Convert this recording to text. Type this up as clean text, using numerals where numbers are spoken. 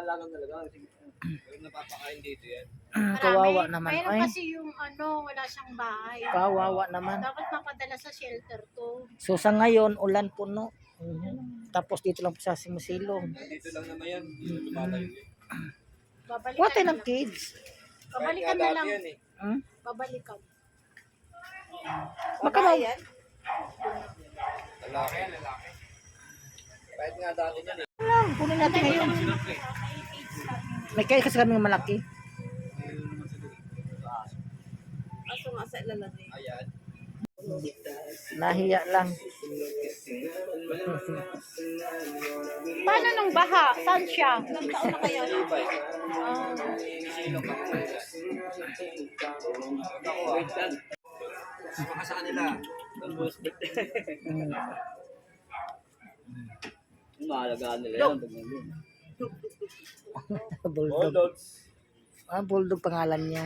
alagang talaga. Pero napapakain dito yan. Kawawa naman. Mayroon Ay, kasi yung wala siyang bahay. kawawa naman. Dapat mapadala sa shelter to. So sa ngayon, ulan puno. Tapos dito lang po sa Simusilong. Dito lang naman yan. Dito lumalayo yun. Babalikan Kuha tayo na ng lang. kids. Babalikan na lang. Yan, eh. Hmm? Babalikan. Baka ma- Lalaki yan, lalaki. Kahit nga dati yan eh. lang, kunin natin ngayon. May kaya kasi kami malaki. Aso nga sa lalaki. Ayan. Nahiya lang. Paano nung baha? Saan siya? Ilang taon na kaya? Ibay. Ah. Baka sa kanila. Mahalagaan nila yan. Bulldog. Bulldogs. Bulldog pangalan niya.